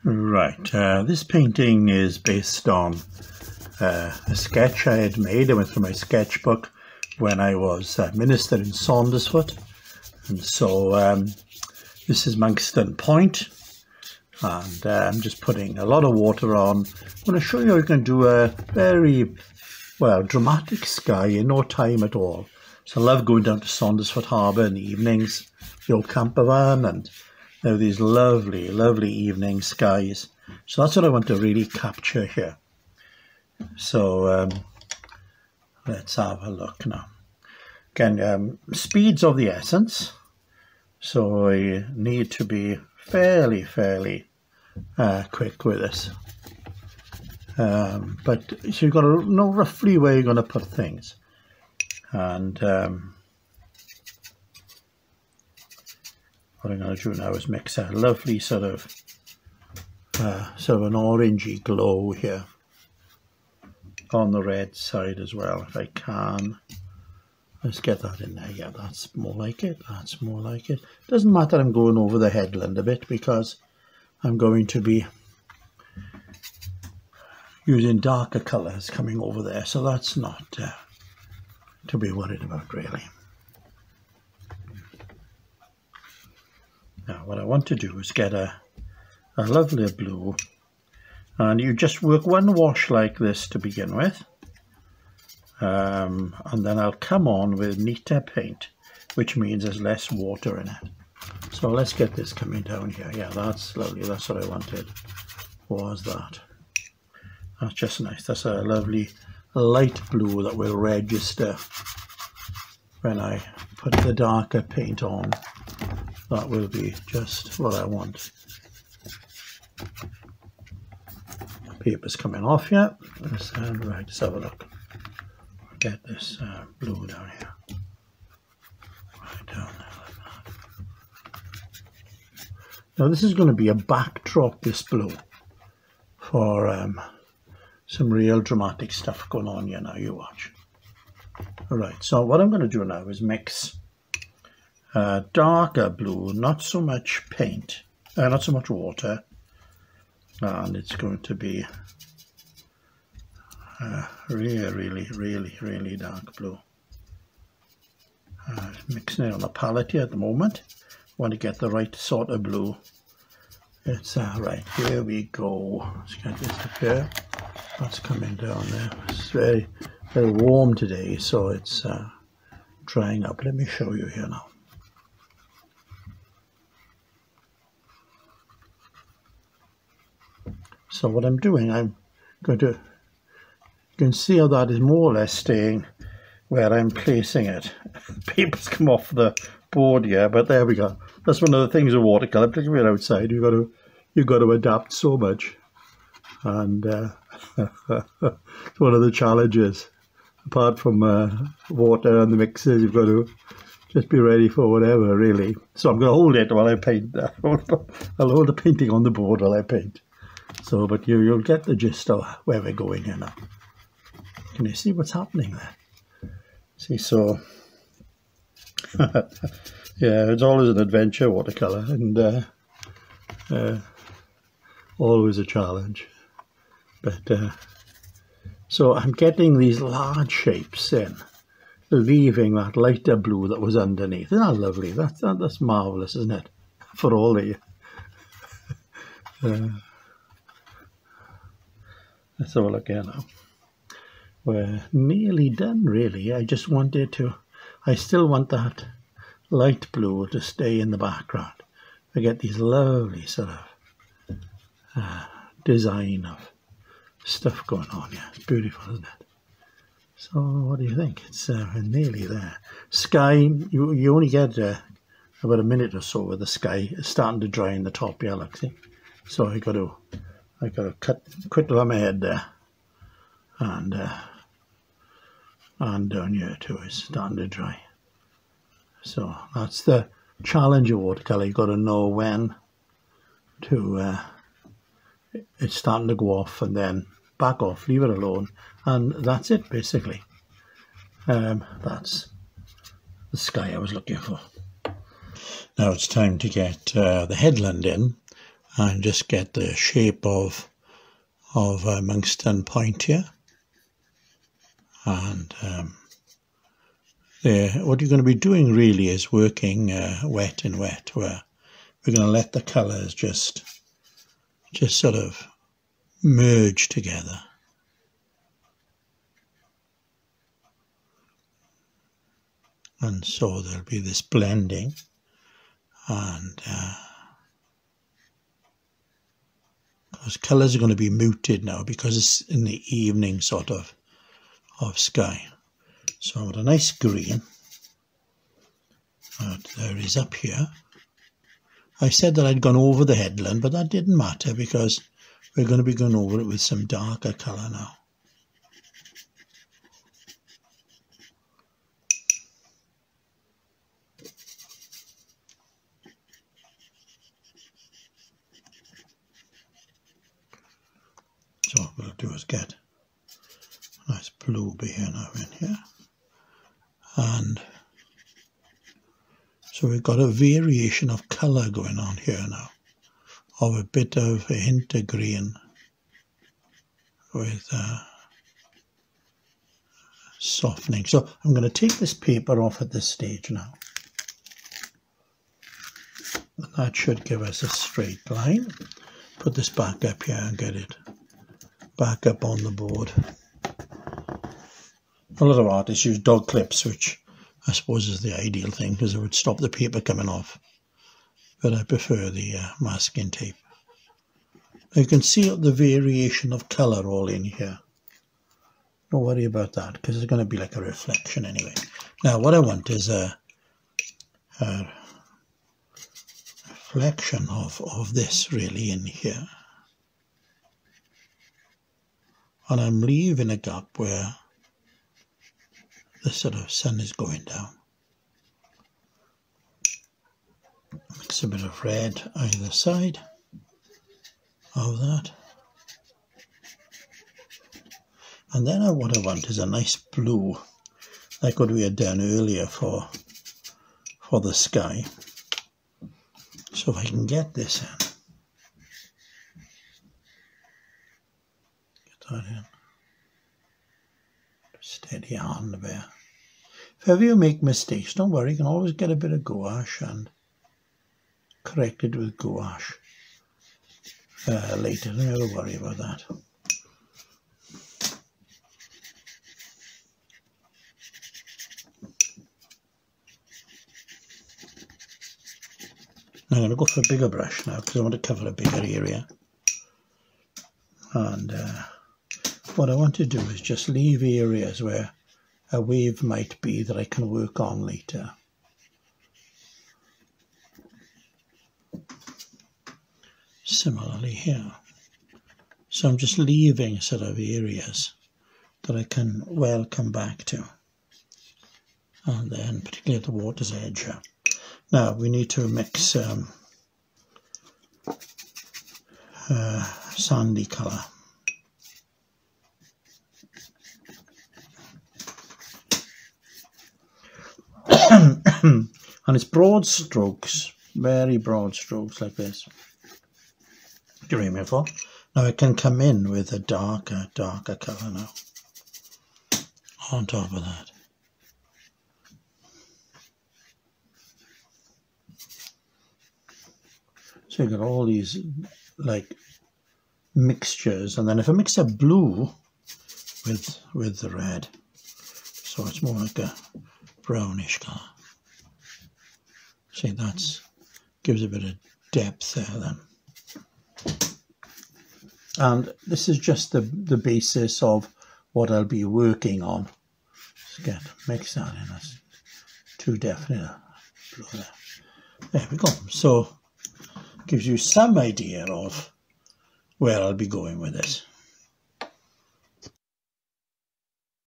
Right, this painting is based on a sketch I had made. I went through my sketchbook when I was minister in Saundersfoot, and so this is Monkstone Point, and I'm just putting a lot of water on. I'm going to show you how you can do a very dramatic sky in no time at all. So I love going down to Saundersfoot Harbour in the evenings, the old camper van, and there are these lovely, lovely evening skies. So that's what I want to really capture here. So let's have a look now. Again, speed's of the essence. So I need to be fairly quick with this. But so you've got to know roughly where you're going to put things. And what I'm going to do now is mix a lovely sort of an orangey glow here on the red side as well, if I can. Let's get that in there. Yeah, that's more like it. That's more like it. Doesn't matter I'm going over the headland a bit, because I'm going to be using darker colours coming over there, so that's not to be worried about really. Now what I want to do is get a lovely blue, and you just work one wash like this to begin with, and then I'll come on with neater paint, which means there's less water in it. So let's get this coming down here. Yeah, that's lovely. That's what I wanted, was that. That's just nice. That's a lovely light blue that will register when I put the darker paint on. That will be just what I want. Paper's coming off yet. Right, let's have a look. Get this blue down here. Right down there like that. Now this is going to be a backdrop, this blue, for some real dramatic stuff going on here now. You watch. Alright, so what I'm going to do now is mix darker blue, not so much paint, not so much water, and it's going to be really dark blue. Mixing it on the palette here at the moment. Want to get the right sort of blue. It's right, here we go. Let's get this up here. That's coming down there. It's very warm today, so it's drying up. Let me show you here now. So what I'm doing, I'm going to, you can see how that is more or less staying where I'm placing it. Paper's come off the board here, but there we go. That's one of the things with watercolour, particularly outside. You've got to adapt so much, and it's one of the challenges. Apart from water and the mixers, you've got to just be ready for whatever, really. So I'm going to hold it while I paint. I'll hold the painting on the board while I paint. So, but you'll get the gist of where we're going here now. Can you see what's happening there? See, so yeah, it's always an adventure, watercolour, and always a challenge. But so I'm getting these large shapes in, leaving that lighter blue that was underneath. Isn't that lovely? That's marvellous, isn't it? For all the let's have a look here now. We're nearly done, really. I just wanted to, I still want that light blue to stay in the background. I get these lovely sort of design of stuff going on. Yeah, it's beautiful, isn't it? So what do you think? It's nearly there. Sky, you only get about a minute or so with the sky starting to dry in the top. Yeah, look, see? So I got to cut on my head there, and down here too is starting to dry. So that's the challenge of watercolour. You've got to know when to it's starting to go off, and then back off, leave it alone, and that's it basically. That's the sky I was looking for. Now it's time to get the headland in, and just get the shape of Monkstone Point here. And what you're going to be doing really is working wet in wet, where we're going to let the colours just sort of merge together. And so there'll be this blending, and those colours are going to be muted now because it's in the evening sort of sky. So I've got a nice green that there is up here. I said that I'd gone over the headland, but that didn't matter because we're going to be going over it with some darker colour now. So what we'll do is get a nice blue beer now in here. And so we've got a variation of colour going on here now, of a bit of a hint of green with softening. So I'm going to take this paper off at this stage now. And that should give us a straight line. Put this back up here and get it back up on the board. A lot of artists use dog clips, which I suppose is the ideal thing because it would stop the paper coming off. But I prefer the masking tape. You can see the variation of colour all in here. Don't worry about that because it's going to be like a reflection anyway. Now what I want is a reflection of this really in here. And I'm leaving a gap where the sort of sun is going down. Mix a bit of red either side of that. And then what I want is a nice blue, like what we had done earlier for the sky. So if I can get this in. Get that in. Steady on the bear. If ever you make mistakes, don't worry, you can always get a bit of gouache and correct it with gouache later. Don't ever worry about that. I'm going to go for a bigger brush now because I want to cover a bigger area. And what I want to do is just leave areas where a wave might be that I can work on later. Similarly here. So I'm just leaving sort of areas that I can well come back to. And then particularly at the water's edge here. Now we need to mix sandy colour. And it's broad strokes, very broad strokes like this. Do you remember for? Now I can come in with a darker colour now on top of that. So you've got all these like mixtures, and then if I mix a blue with the red, so it's more like a brownish colour. See, that gives a bit of depth there then. And this is just the basis of what I'll be working on. Let's mix that in. That's too definite. Blue there. There we go. So gives you some idea of where I'll be going with this.